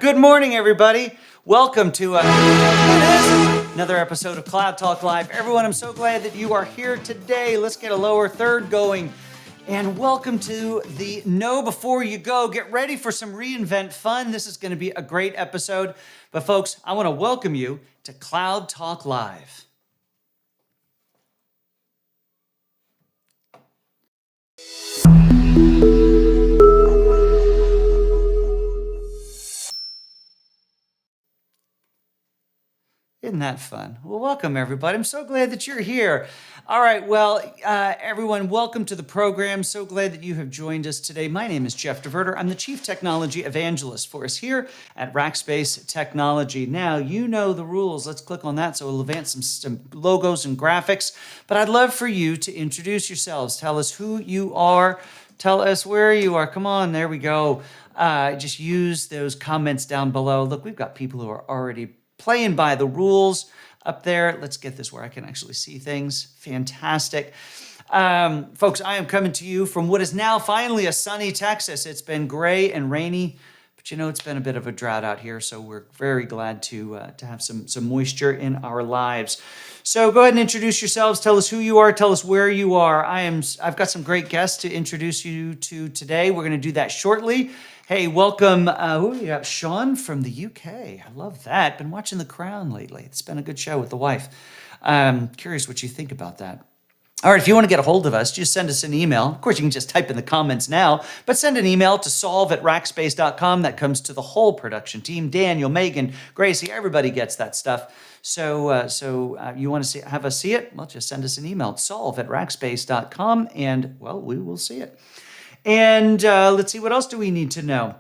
Good morning, everybody. Welcome to another episode of Cloud Talk Live. Everyone, I'm so glad that you are here today. Let's get a lower third going. And welcome to the Know Before You Go. Get ready for some reInvent fun. This is going to be a great episode. But folks, I want to welcome you to Cloud Talk Live. Isn't that fun? Well, welcome, everybody. I'm so glad that you're here. All right, well, everyone, welcome to the program. So glad that you have joined us today. My name is Jeff DeVerter. I'm the Chief Technology Evangelist for us here at Rackspace Technology. Now, you know the rules. Let's click on that so it'll advance some logos and graphics. But I'd love for you to introduce yourselves. Tell us who you are. Tell us where you are. Come on, there we go. Just use those comments down below. Look, we've got people who are already playing by the rules up there. Let's get this where I can actually see things. Fantastic. Folks, I am coming to you from what is now finally a sunny Texas. It's been gray and rainy, but you know, it's been a bit of a drought out here, so we're very glad to have some moisture in our lives. So go ahead and introduce yourselves. Tell us who you are. Tell us where you are. I've got some great guests to introduce you to today. We're going to do that shortly. Hey, welcome. We got Sean from the UK. I love that. Been watching The Crown lately. It's been a good show with the wife. Curious what you think about that. All right, if you want to get a hold of us, just send us an email. Of course, you can just type in the comments now, but send an email to solve@rackspace.com. That comes to the whole production team. Daniel, Megan, Gracie, everybody gets that stuff. So you want to have us see it? Well, just send us an email, solve@rackspace.com, and, well, we will see it. And let's see, what else do we need to know?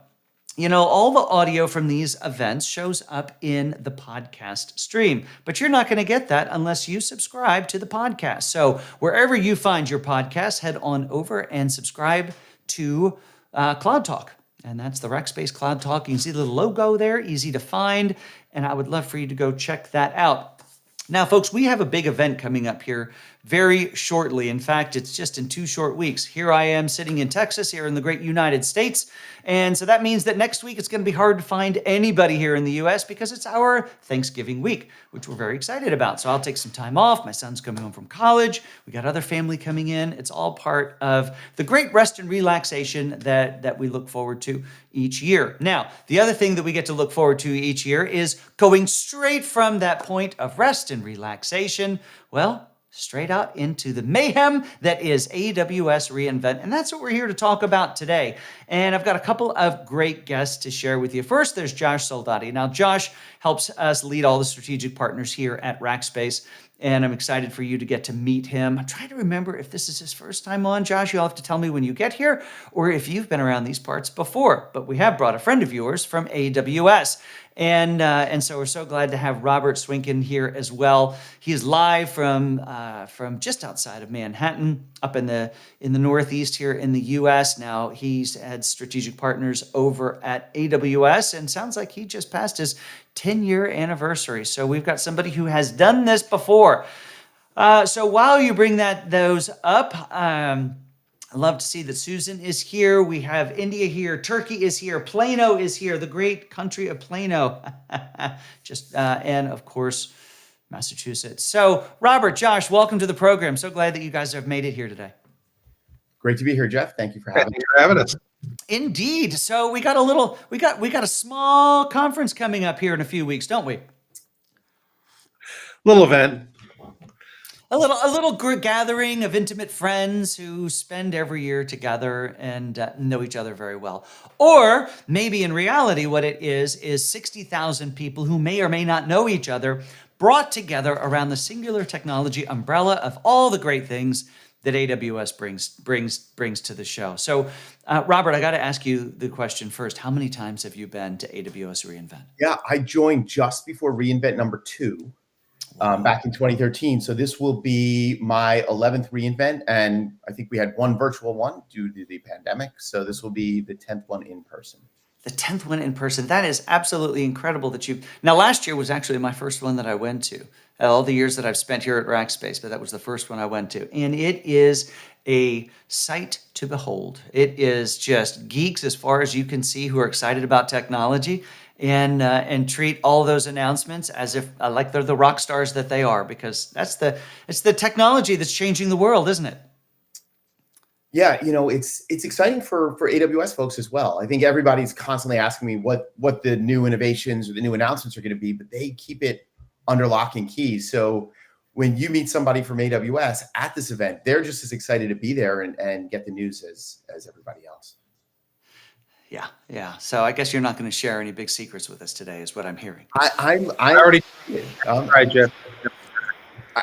You know, all the audio from these events shows up in the podcast stream, but you're not going to get that unless you subscribe to the podcast. So wherever you find your podcast, head on over and subscribe to Cloud Talk. And that's the Rackspace Cloud Talk. You can see the little logo there, easy to find. And I would love for you to go check that out. Now, folks, we have a big event coming up here very shortly. In fact, it's just in 2 short weeks. Here I am sitting in Texas, here in the great United States. And so that means that next week it's going to be hard to find anybody here in the U.S. because it's our Thanksgiving week, which we're very excited about. So I'll take some time off. My son's coming home from college. We got other family coming in. It's all part of the great rest and relaxation that we look forward to each year. Now, the other thing that we get to look forward to each year is going straight from that point of rest and relaxation, well, straight out into the mayhem that is AWS reInvent. And that's what we're here to talk about today. And I've got a couple of great guests to share with you. First, there's Josh Soldati. Now, Josh helps us lead all the strategic partners here at Rackspace. And I'm excited for you to get to meet him. I'm trying to remember if this is his first time on. Josh, you'll have to tell me when you get here or if you've been around these parts before. But we have brought a friend of yours from AWS. And so we're so glad to have Robert Swinkin here as well. He is live from just outside of Manhattan, up in the Northeast here in the U.S. Now he's had strategic partners over at AWS, and sounds like he just passed his 10-year anniversary. So we've got somebody who has done this before. So while you bring those up. I love to see that Susan is here. We have India here. Turkey is here. Plano is here. The great country of Plano. And of course, Massachusetts. So Robert, Josh, welcome to the program. So glad that you guys have made it here today. Great to be here, Jeff. Thank you for having us. Indeed. So we got a small conference coming up here in a few weeks, don't we? Little event. A little gathering of intimate friends who spend every year together and know each other very well. Or maybe in reality, what it is 60,000 people who may or may not know each other brought together around the singular technology umbrella of all the great things that AWS brings to the show. So, Robert, I got to ask you the question first. How many times have you been to AWS reInvent? Yeah, I joined just before reInvent number 2. Back in 2013. So this will be my 11th reInvent, and I think we had one virtual one due to the pandemic. So this will be the 10th one in person. The 10th one in person. That is absolutely incredible that you... Now, last year was actually my first one that I went to. All the years that I've spent here at Rackspace, but that was the first one I went to. And it is a sight to behold. It is just geeks as far as you can see who are excited about technology. and treat all those announcements as if like they're the rock stars that they are, because it's the technology that's changing the world, isn't it? Yeah, it's exciting for AWS folks as well. I think everybody's constantly asking me what the new innovations or the new announcements are going to be, but they keep it under lock and key. So when you meet somebody from AWS at this event, they're just as excited to be there and get the news as everybody else. Yeah, yeah. So I guess you're not going to share any big secrets with us today, is what I'm hearing. I I already tried, Jeff. I,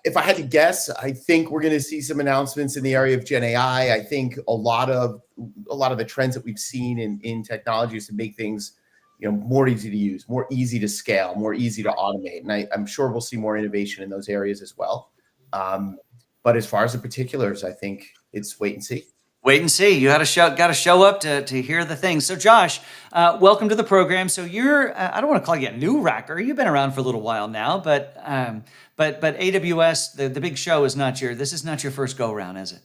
if I had to guess, I think we're going to see some announcements in the area of Gen AI. I think a lot of the trends that we've seen in technology is to make things, more easy to use, more easy to scale, more easy to automate. And I'm sure we'll see more innovation in those areas as well. But as far as the particulars, I think it's wait and see. Wait and see. You got to show up to hear the things. So, Josh, welcome to the program. So you're I don't want to call you a new racker. You've been around for a little while now, but AWS, the big show is not this is not your first go round, is it?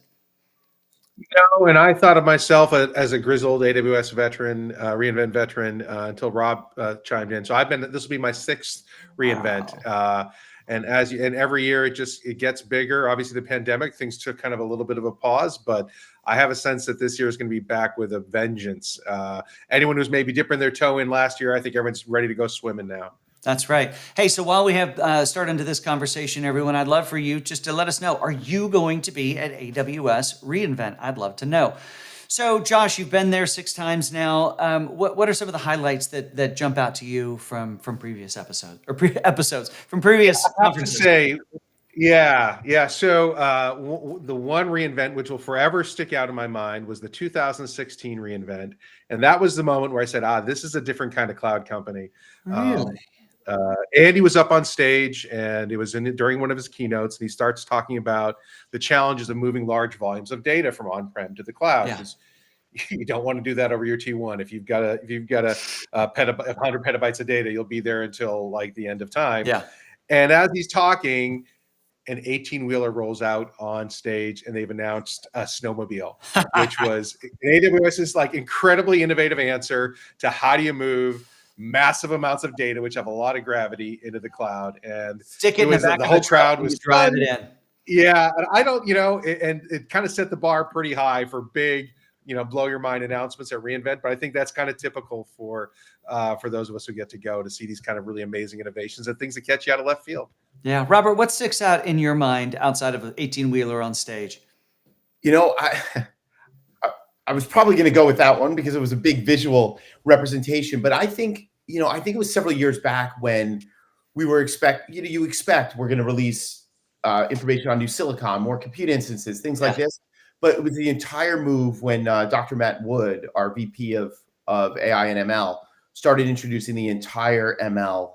No, and I thought of myself as a grizzled AWS veteran, reInvent veteran, until Rob chimed in. So this will be my sixth reInvent. Wow. And every year it gets bigger. Obviously, the pandemic, things took kind of a little bit of a pause, but I have a sense that this year is going to be back with a vengeance. Anyone who's maybe dipping their toe in last year, I think everyone's ready to go swimming now. That's right. Hey, so while we have started into this conversation, everyone, I'd love for you just to let us know, are you going to be at AWS reInvent? I'd love to know. So, Josh, you've been there 6 times now. What are some of the highlights that jump out to you from previous episodes from previous conferences? To say, yeah. So the one reInvent which will forever stick out in my mind was the 2016 reInvent, and that was the moment where I said, this is a different kind of cloud company. Really? Andy was up on stage, and it was during one of his keynotes, and he starts talking about the challenges of moving large volumes of data from on-prem to the cloud. Yeah. You don't want to do that over your T1. If you've got a 100 petabytes of data, you'll be there until like the end of time. Yeah. And as he's talking, an 18-wheeler rolls out on stage, and they've announced a snowmobile, which was AWS's like incredibly innovative answer to how do you move massive amounts of data, which have a lot of gravity, into the cloud. And stick it in the back the of whole the truck crowd and was you drive it in. Yeah, and I don't, and it kind of set the bar pretty high for big, blow your mind announcements at reInvent. But I think that's kind of typical for those of us who get to go to see these kind of really amazing innovations and things that catch you out of left field. Yeah, Robert, what sticks out in your mind outside of an 18-wheeler on stage? I was probably going to go with that one because it was a big visual representation. But I think it was several years back when we were you expect we're going to release information on new silicon, more compute instances, things like this. But it was the entire move when Dr. Matt Wood, our VP of AI and ML, started introducing the entire ML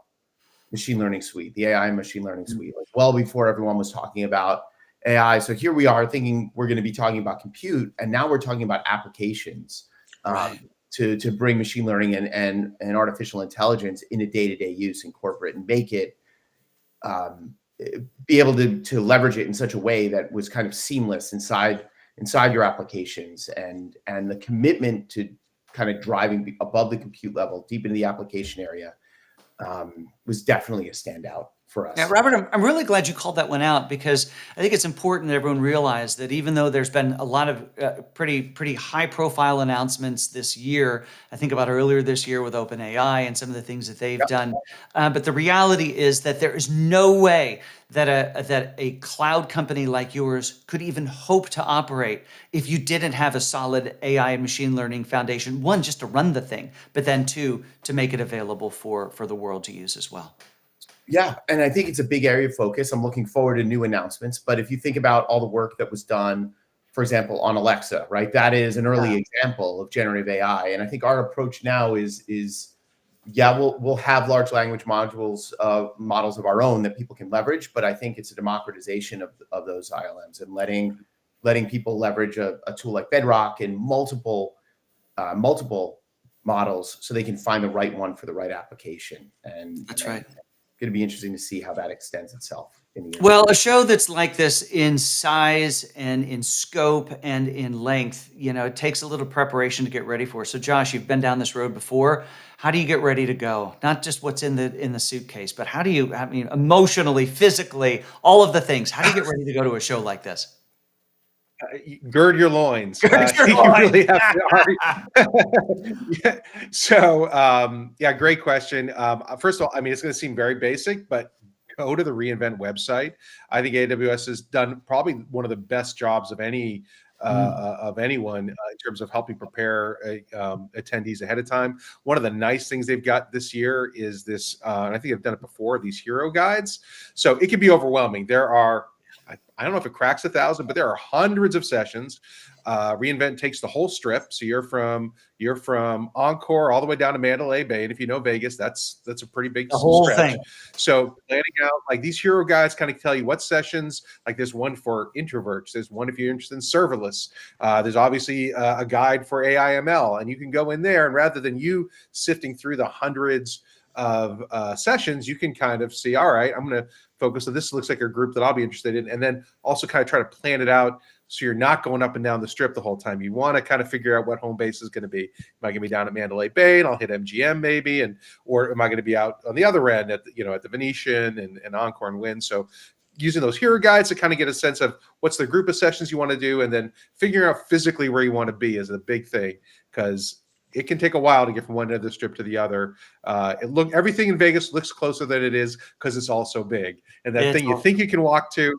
machine learning suite, the AI and machine learning suite, like well before everyone was talking about AI. So here we are thinking we're going to be talking about compute, and now we're talking about applications to bring machine learning and artificial intelligence into day-to-day use in corporate and make it be able to leverage it in such a way that was kind of seamless inside your applications, and the commitment to kind of driving above the compute level, deep into the application area, was definitely a standout for us. Yeah, Robert, I'm really glad you called that one out, because I think it's important that everyone realize that even though there's been a lot of pretty high profile announcements this year, I think about earlier this year with OpenAI and some of the things that they've done, but the reality is that there is no way that a cloud company like yours could even hope to operate if you didn't have a solid AI and machine learning foundation. One, just to run the thing, but then two, to make it available for the world to use as well. Yeah, and I think it's a big area of focus. I'm looking forward to new announcements. But if you think about all the work that was done, for example, on Alexa, right? That is an early example of generative AI. And I think our approach now is we'll have large language models of our own that people can leverage. But I think it's a democratization of those ILMs and letting people leverage a tool like Bedrock and multiple models so they can find the right one for the right application. And that's right. going to be interesting to see how that extends itself in the year. Well, a show that's like this in size and in scope and in length, it takes a little preparation to get ready for. So, Josh, you've been down this road before. How do you get ready to go? Not just what's in the suitcase, but how do you, emotionally, physically, all of the things. How do you get ready to go to a show like this? Gird your loins. Gird your You loins. really have to. Yeah. So, yeah, great question. First of all, it's going to seem very basic, but go to the reInvent website. I think AWS has done probably one of the best jobs of anyone in terms of helping prepare attendees ahead of time. One of the nice things they've got this year is this, and I think I've done it before, these hero guides. So it can be overwhelming. There are, I don't know if it cracks 1,000, but there are hundreds of sessions. reInvent takes the whole strip, so you're from Encore all the way down to Mandalay Bay, and if you know Vegas, that's a pretty big The whole stretch. thing. So planning out like these hero guides kind of tell you what sessions. Like there's one for introverts. There's one if you're interested in serverless. There's obviously a guide for AI/ML, and you can go in there, and rather than you sifting through the hundreds of sessions, you can kind of see, all right, I'm going to focus on this. Looks like a group that I'll be interested in, and then also kind of try to plan it out so you're not going up and down the strip the whole time. You want to kind of figure out what home base is going to be. Am I going to be down at Mandalay Bay and I'll hit MGM maybe, or am I going to be out on the other end at the Venetian and Encore and Wynn? So using those hero guides to kind of get a sense of what's the group of sessions you want to do, and then figuring out physically where you want to be is a big thing, because it can take a while to get from one end of the strip to the other. Everything in Vegas looks closer than it is because it's all so big. And that thing you think you can walk to,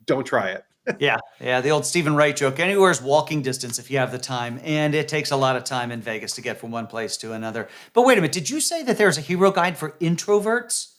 don't try it. Yeah. The old Stephen Wright joke. Anywhere's walking distance if you have the time, and it takes a lot of time in Vegas to get from one place to another. But wait a minute, did you say that there's a hero guide for introverts?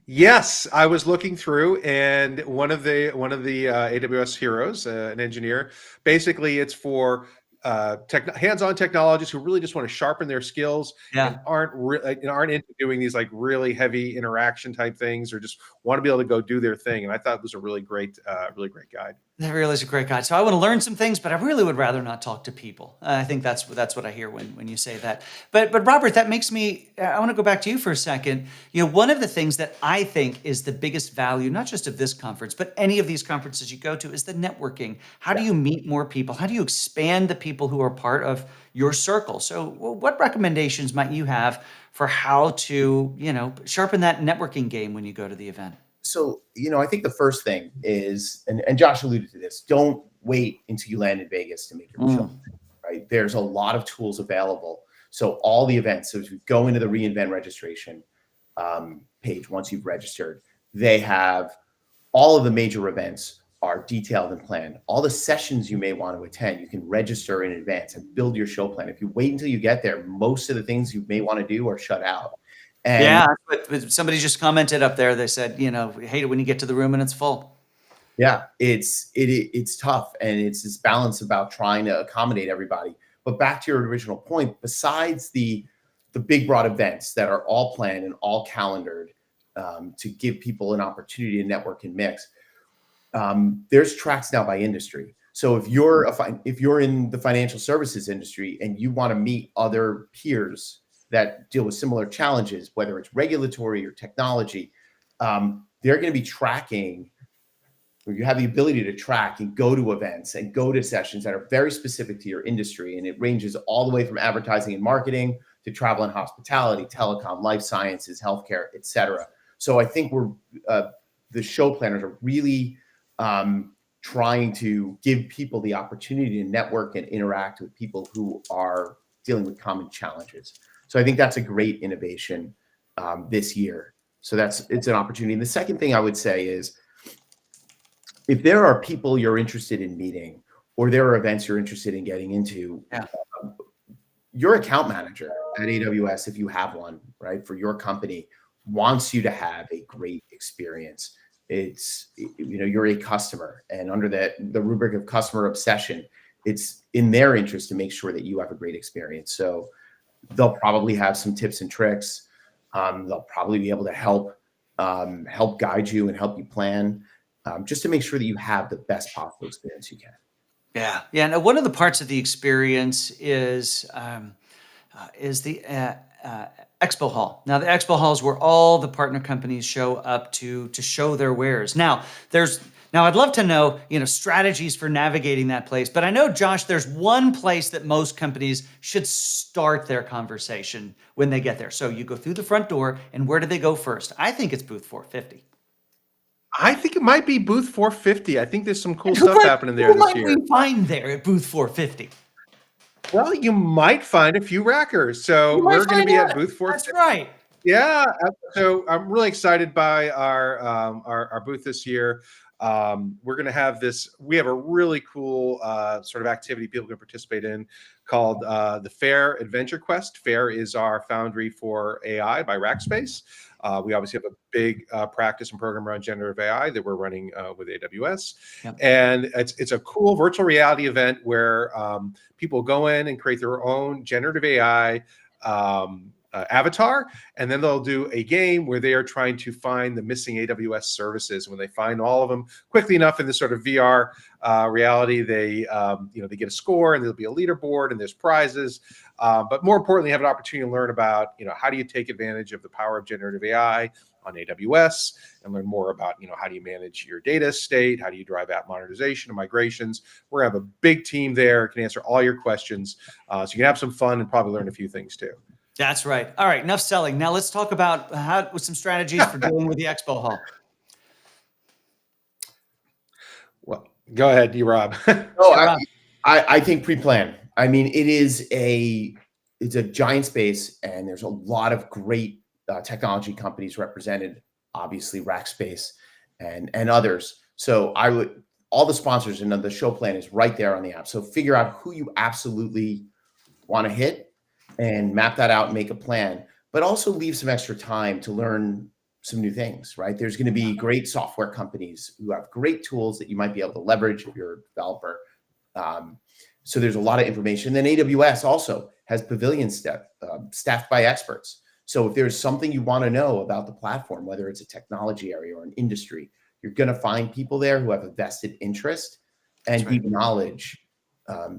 Yes, I was looking through, and one of the AWS heroes, an engineer, basically it's for hands-on technologists who really just want to sharpen their skills and aren't into doing these like really heavy interaction type things, or just want to be able to go do their thing. And I thought it was a really great guide. That really is a great guide. So I want to learn some things, but I really would rather not talk to people. I think that's what I hear when you say that. But Robert, that makes me, I want to go back to you for a second. One of the things that I think is the biggest value, not just of this conference, but any of these conferences you go to, is the networking. How do you meet more people? How do you expand the people who are part of your circle? So what recommendations might you have for how to, sharpen that networking game when you go to the event? So, I think the first thing is, and Josh alluded to this, don't wait until you land in Vegas to make your show, right? There's a lot of tools available. So all the events, so if you go into the reInvent registration page, once you've registered, they have all of the major events are detailed and planned. All the sessions you may want to attend, you can register in advance and build your show plan. If you wait until you get there, most of the things you may want to do are shut out. And but somebody just commented up there. They said, hate it when you get to the room and it's full. Yeah, it's tough, and it's this balance about trying to accommodate everybody. But back to your original point, besides the big broad events that are all planned and all calendared to give people an opportunity to network and mix, there's tracks now by industry. So if you're in the financial services industry and you want to meet other peers that deal with similar challenges, whether it's regulatory or technology, they're going to be tracking, or you have the ability to track and go to events and go to sessions that are very specific to your industry. And it ranges all the way from advertising and marketing to travel and hospitality, telecom, life sciences, healthcare, et cetera. So I think the show planners are really trying to give people the opportunity to network and interact with people who are dealing with common challenges. So I think that's a great innovation this year. So it's an opportunity. And the second thing I would say is, if there are people you're interested in meeting, or there are events you're interested in getting into, your account manager at AWS, if you have one, right, for your company, wants you to have a great experience. It's, you're a customer, and under the rubric of customer obsession, it's in their interest to make sure that you have a great experience. So they'll probably have some tips and tricks. They'll probably be able to help guide you and help you plan, just to make sure that you have the best possible experience you can. Yeah. Now, one of the parts of the experience is is the Expo Hall. Now, the Expo Hall is where all the partner companies show up to show their wares. Now, I'd love to know, strategies for navigating that place. But I know, Josh, there's one place that most companies should start their conversation when they get there. So you go through the front door, and where do they go first? I think it's booth 450. I think it might be booth 450. I think there's some cool And stuff happening there who this might year. we find there at booth 450? Well, you might find a few rackers. So You might we're going to find be out. at booth 450. That's right. Yeah, so I'm really excited by our booth this year. We're going to have this. We have a really cool sort of activity people can participate in called the FAIR Adventure Quest. FAIR is our foundry for AI by Rackspace. We obviously have a big practice and program around generative AI that we're running with AWS. Yep. And it's a cool virtual reality event where people go in and create their own generative AI avatar, and then they'll do a game where they are trying to find the missing AWS services. When they find all of them quickly enough in this sort of VR reality, they they get a score, and there'll be a leaderboard, and there's prizes. But more importantly, have an opportunity to learn about how do you take advantage of the power of generative AI on AWS, and learn more about how do you manage your data estate, how do you drive app modernization and migrations. We're gonna have a big team there, can answer all your questions, so you can have some fun and probably learn a few things too. That's right. All right, enough selling. Now let's talk about some strategies for dealing with the Expo Hall. Well, go ahead, you Rob. No, I think pre-plan. I mean, it's a giant space, and there's a lot of great technology companies represented. Obviously, Rackspace and others. So all the sponsors and the show plan is right there on the app. So figure out who you absolutely want to hit, and map that out and make a plan, but also leave some extra time to learn some new things, right? There's going to be great software companies who have great tools that you might be able to leverage if you're a developer. So there's a lot of information. Then AWS also has pavilions staffed by experts. So if there's something you want to know about the platform, whether it's a technology area or an industry, you're going to find people there who have a vested interest and deep knowledge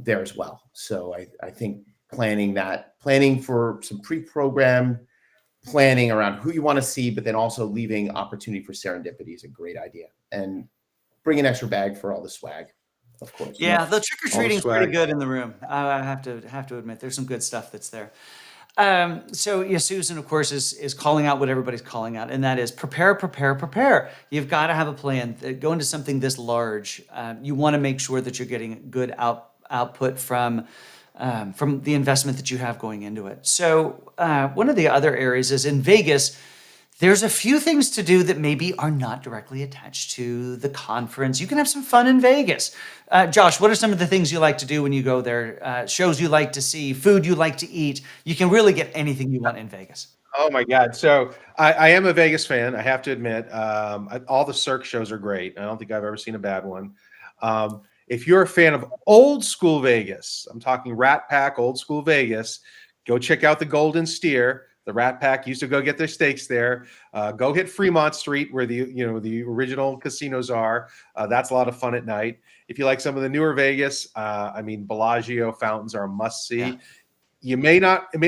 there as well. So I think planning for some pre-programmed planning around who you want to see, but then also leaving opportunity for serendipity is a great idea. And bring an extra bag for all the swag, of course. Yeah, the trick or treating is swag. pretty good in the room. I have to admit, there's some good stuff that's there. So yeah, Susan, of course, is calling out what everybody's calling out, and that is prepare, prepare, prepare. You've got to have a plan. Go into something this large. You want to make sure that you're getting good output from the investment that you have going into it. So one of the other areas is in Vegas. There's a few things to do that maybe are not directly attached to the conference. You can have some fun in Vegas. Josh, what are some of the things you like to do when you go there? Shows you like to see, food you like to eat. You can really get anything you want in Vegas. Oh my God. So I am a Vegas fan, I have to admit. All the Cirque shows are great. I don't think I've ever seen a bad one. If you're a fan of old school Vegas, I'm talking Rat Pack, old school Vegas, go check out the Golden Steer. The Rat Pack used to go get their steaks there. Go hit Fremont Street where the original casinos are. That's a lot of fun at night. If you like some of the newer Vegas, Bellagio fountains are a must see. Yeah. It may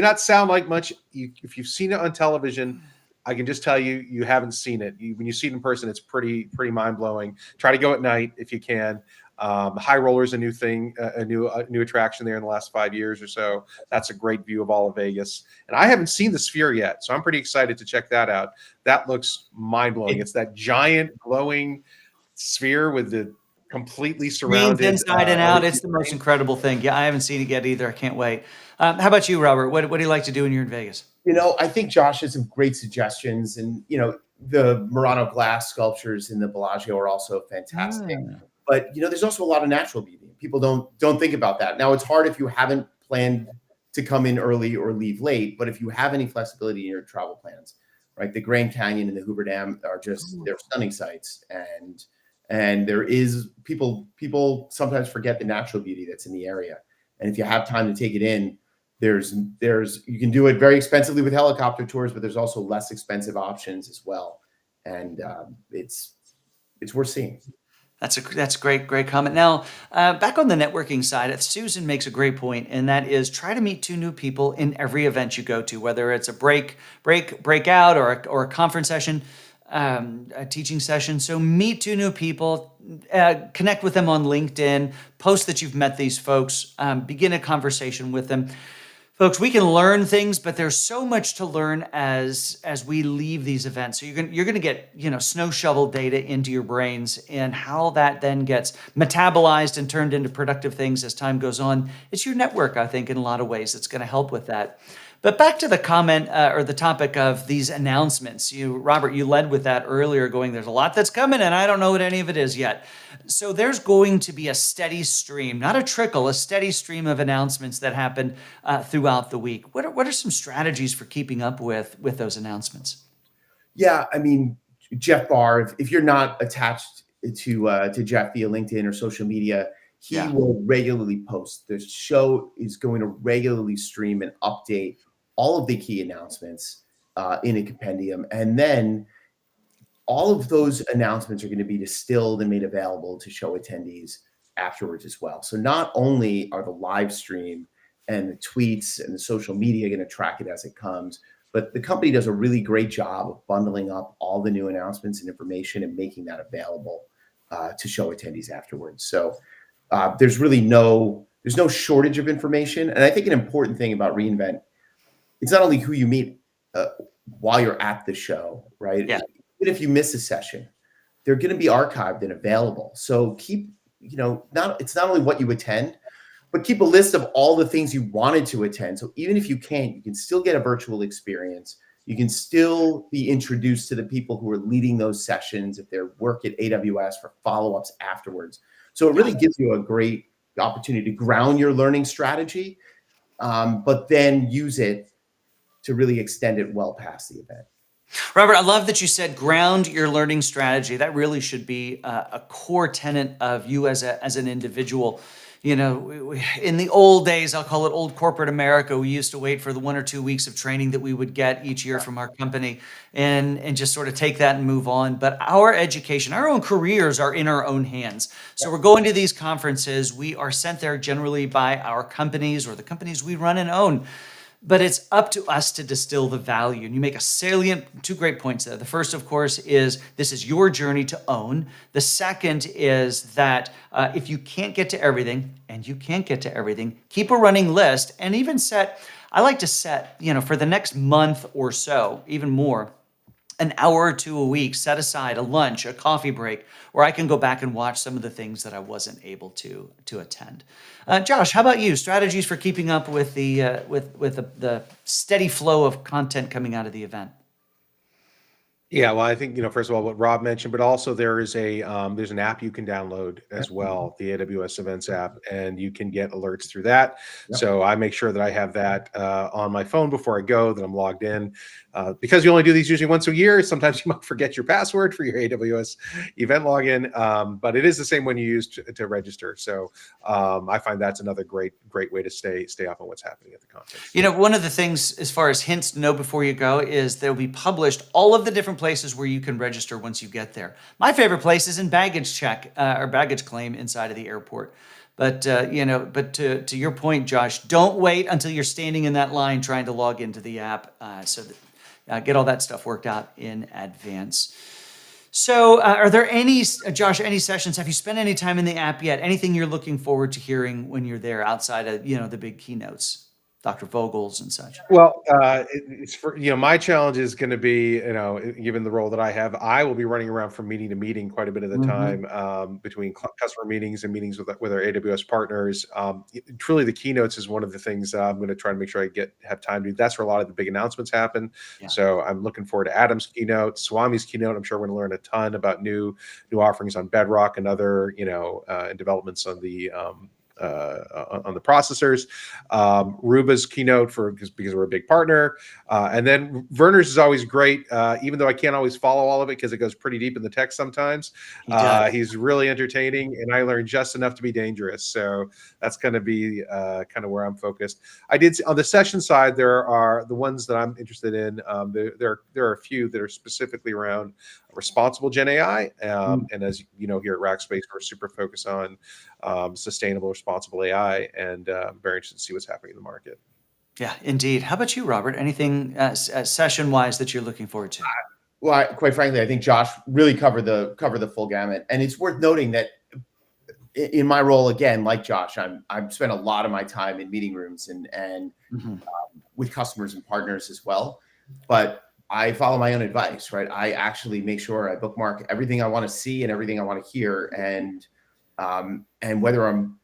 not sound like much. If you've seen it on television, I can just tell you haven't seen it. When you see it in person, it's pretty mind blowing. Try to go at night if you can. High Roller is a new thing, a new attraction there in the last 5 years or so. That's a great view of all of Vegas. And I haven't seen the Sphere yet, so I'm pretty excited to check that out. That looks mind blowing. It's that giant glowing sphere with the completely surrounded inside and out. It's the most incredible thing. Yeah, I haven't seen it yet either. I can't wait. How about you, Robert? What do you like to do when you're in Vegas? I think Josh has some great suggestions, and the Murano glass sculptures in the Bellagio are also fantastic. But there's also a lot of natural beauty. People don't think about that. Now, it's hard if you haven't planned to come in early or leave late, but if you have any flexibility in your travel plans, right? The Grand Canyon and the Hoover Dam are they're stunning sights, and there is people sometimes forget the natural beauty that's in the area. And if you have time to take it in, you can do it very expensively with helicopter tours, but there's also less expensive options as well, and it's worth seeing. That's a great comment. Now, back on the networking side, Susan makes a great point, and that is try to meet two new people in every event you go to, whether it's a breakout or a conference session, a teaching session. So meet two new people, connect with them on LinkedIn, post that you've met these folks, begin a conversation with them. Folks, we can learn things, but there's so much to learn as we leave these events. So you're gonna get snow shovel data into your brains, and how that then gets metabolized and turned into productive things as time goes on. It's your network, I think, in a lot of ways that's going to help with that. But back to the comment or the topic of these announcements. Robert, you led with that earlier, going, there's a lot that's coming, and I don't know what any of it is yet. So there's going to be a steady stream, not a trickle, a steady stream of announcements that happen throughout the week. What are some strategies for keeping up with those announcements? Yeah, I mean, Jeff Barr, if you're not attached to Jeff via LinkedIn or social media, he will regularly post. The show is going to regularly stream and update all of the key announcements in a compendium. And then all of those announcements are going to be distilled and made available to show attendees afterwards as well. So not only are the live stream and the tweets and the social media going to track it as it comes, but the company does a really great job of bundling up all the new announcements and information and making that available to show attendees afterwards. So there's no shortage of information. And I think an important thing about reInvent, it's not only who you meet while you're at the show, right? Yeah. Even if you miss a session, they're going to be archived and available. So keep, it's not only what you attend, but keep a list of all the things you wanted to attend. So even if you can't, you can still get a virtual experience. You can still be introduced to the people who are leading those sessions if they're work at AWS for follow-ups afterwards. So it really gives you a great opportunity to ground your learning strategy, but then use it to really extend it well past the event. Robert, I love that you said ground your learning strategy. That really should be a core tenet of you as an individual. In the old days, I'll call it old corporate America, we used to wait for the 1 or 2 weeks of training that we would get each year from our company and just sort of take that and move on. But our education, our own careers are in our own hands. So we're going to these conferences. We are sent there generally by our companies or the companies we run and own. But it's up to us to distill the value. And you make two great points there. The first, of course, is this is your journey to own. The second is that if you can't get to everything, and you can't get to everything, keep a running list and even I like to set, for the next month or so, even more, an hour or two a week, set aside a lunch, a coffee break, where I can go back and watch some of the things that I wasn't able to attend. Josh, how about you? Strategies for keeping up with the steady flow of content coming out of the event? Yeah, well, I think, first of all, what Rob mentioned, but also there's an app you can download as well, the AWS Events app, and you can get alerts through that. Yep. So I make sure that I have that on my phone before I go, that I'm logged in. Because you only do these usually once a year, sometimes you might forget your password for your AWS event login, but it is the same one you use to register. So I find that's another great way to stay up on what's happening at the conference. One of the things as far as hints to know before you go is they'll be published all of the different places where you can register once you get there. My favorite place is in baggage check or baggage claim inside of the airport. But to your point, Josh, don't wait until you're standing in that line trying to log into the app. So that, get all that stuff worked out in advance. So are there any sessions? Have you spent any time in the app yet? Anything you're looking forward to hearing when you're there outside of the big keynotes? Dr. Vogel's and such? Well, it's for, my challenge is going to be, given the role that I have, I will be running around from meeting to meeting quite a bit of the time, between customer meetings and meetings with our AWS partners. Truly, the keynotes is one of the things I'm going to try to make sure I have time to do. That's where a lot of the big announcements happen. Yeah. So I'm looking forward to Adam's keynote, Swami's keynote. I'm sure we're going to learn a ton about new offerings on Bedrock and other, and developments on the processors, Ruba's keynote because we're a big partner, and then Werner's is always great, even though I can't always follow all of it because it goes pretty deep in the text sometimes. He's really entertaining, and I learned just enough to be dangerous. So that's going to be kind of where I'm focused. I did on the session side. There are the ones that I'm interested in. There are a few that are specifically around responsible Gen AI. And as you know, here at Rackspace, we're super focused on sustainable, responsible AI, and very interested to see what's happening in the market. Yeah, indeed. How about you, Robert? Anything session-wise that you're looking forward to? Well, quite frankly, I think Josh really covered the full gamut, and it's worth noting that in my role, again, like Josh, I've spent a lot of my time in meeting rooms and with customers and partners as well. But I follow my own advice, right? I actually make sure I bookmark everything I want to see and everything I want to hear, and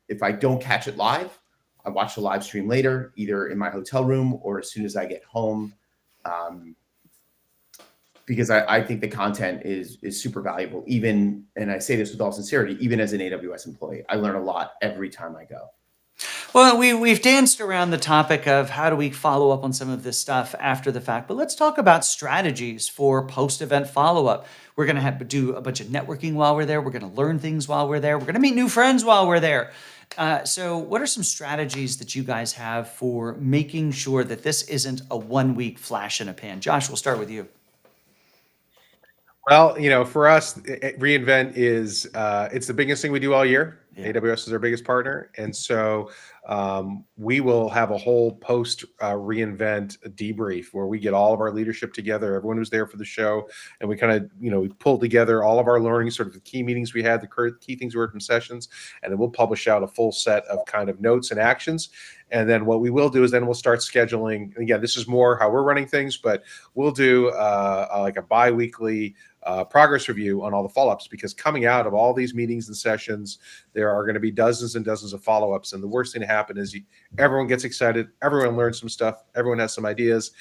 if I don't catch it live, I watch the live stream later, either in my hotel room or as soon as I get home. Because I think the content is super valuable, even, and I say this with all sincerity, even as an AWS employee, I learn a lot every time I go. Well, we've danced around the topic of how do we follow up on some of this stuff after the fact, but let's talk about strategies for post-event follow-up. We're going to have to do a bunch of networking while we're there. We're going to learn things while we're there. We're going to meet new friends while we're there. So what are some strategies that you guys have for making sure that this isn't a one-week flash in a pan? Josh, we'll start with you. Well, for us, reInvent is it's the biggest thing we do all year. Yeah. AWS is our biggest partner, and so we will have a whole post reInvent debrief where we get all of our leadership together, everyone who's there for the show, and we kind of we pull together all of our learnings, sort of the key meetings we had, the key things we heard from sessions, and then we'll publish out a full set of kind of notes and actions. And then what we will do is then we'll start scheduling. Again, this is more how we're running things, but we'll do like a bi-weekly progress review on all the follow-ups, because coming out of all these meetings and sessions, there are going to be dozens and dozens of follow-ups. And the worst thing to happen is everyone gets excited, everyone learns some stuff, everyone has some ideas,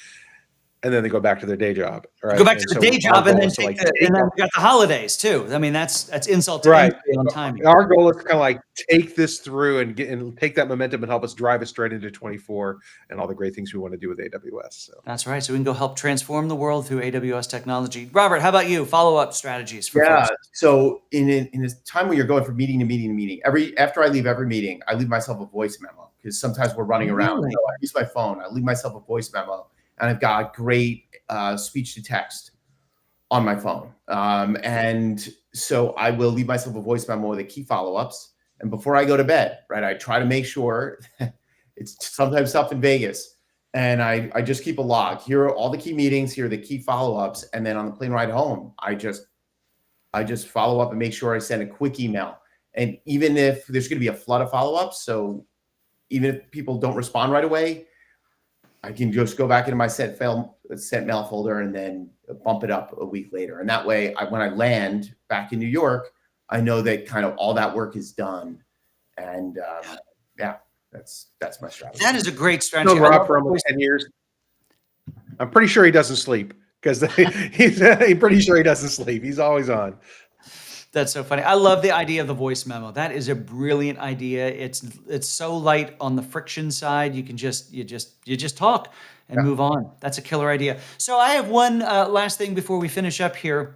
and then they go back to their day job. Right? Go back to the day job, and then we got the holidays too. I mean, that's insult to injury on timing. Our goal is to kind of like take this through and take that momentum and help us drive us straight into 24 and all the great things we want to do with AWS. So that's right. So we can go help transform the world through AWS technology. Robert, how about you? Follow-up strategies for folks? So in a time when you're going from meeting to meeting to meeting, after I leave every meeting, I leave myself a voice memo, because sometimes we're running around. So I use my phone. I leave myself a voice memo. And I've got great speech to text on my phone. And so I will leave myself a voice memo with the key follow-ups. And before I go to bed, right, I try to make sure it's sometimes tough in Vegas. And I just keep a log. Here are all the key meetings. Here are the key follow-ups. And then on the plane ride home, I just follow up and make sure I send a quick email. And even if there's going to be a flood of follow-ups, so even if people don't respond right away, I can just go back into my sent mail folder and then bump it up a week later. And that way, when I land back in New York, I know that kind of all that work is done. And that's my strategy. That is a great strategy. I've known Rob for almost 10 years. I'm pretty sure he doesn't sleep, because he's pretty sure he doesn't sleep. He's always on. That's so funny. I love the idea of the voice memo. That is a brilliant idea. It's so light on the friction side. You can you just talk and move on. That's a killer idea. So I have one last thing before we finish up here,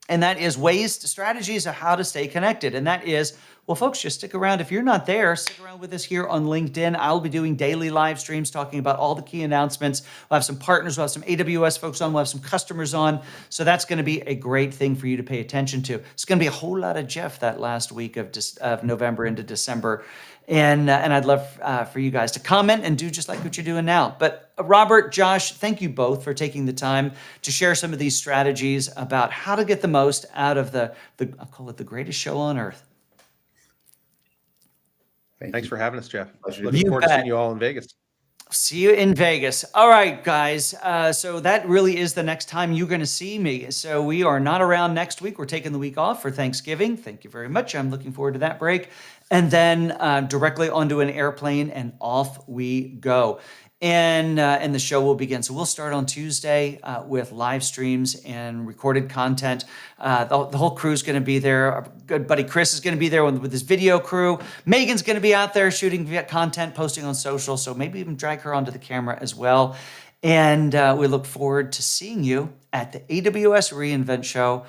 and that is strategies of how to stay connected. And that is, well, folks, just stick around. If you're not there, stick around with us here on LinkedIn. I'll be doing daily live streams talking about all the key announcements. We'll have some partners. We'll have some AWS folks on. We'll have some customers on. So that's going to be a great thing for you to pay attention to. It's going to be a whole lot of Jeff that last week of November into December. And I'd love for you guys to comment and do just like what you're doing now. But Robert, Josh, thank you both for taking the time to share some of these strategies about how to get the most out of I'll call it the greatest show on earth. Thanks for having us, Jeff. Looking forward to seeing you all in Vegas. See you in Vegas. All right, guys. So that really is the next time you're going to see me. So we are not around next week. We're taking the week off for Thanksgiving. Thank you very much. I'm looking forward to that break. And then directly onto an airplane and off we go. And the show will begin. So we'll start on Tuesday with live streams and recorded content. The whole crew is going to be there. Our good buddy Chris is going to be there with his video crew. Megan's going to be out there shooting content, posting on social. So maybe even drag her onto the camera as well. And we look forward to seeing you at the AWS reInvent show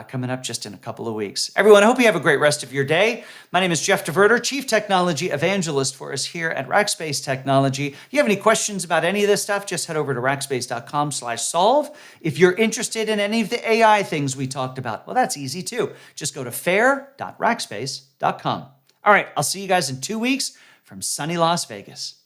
coming up just in a couple of weeks. Everyone, I hope you have a great rest of your day. My name is Jeff DeVerter, Chief Technology Evangelist for us here at Rackspace Technology. If you have any questions about any of this stuff, just head over to rackspace.com/solve. If you're interested in any of the AI things we talked about, well, that's easy too. Just go to fair.rackspace.com. All right, I'll see you guys in 2 weeks from sunny Las Vegas.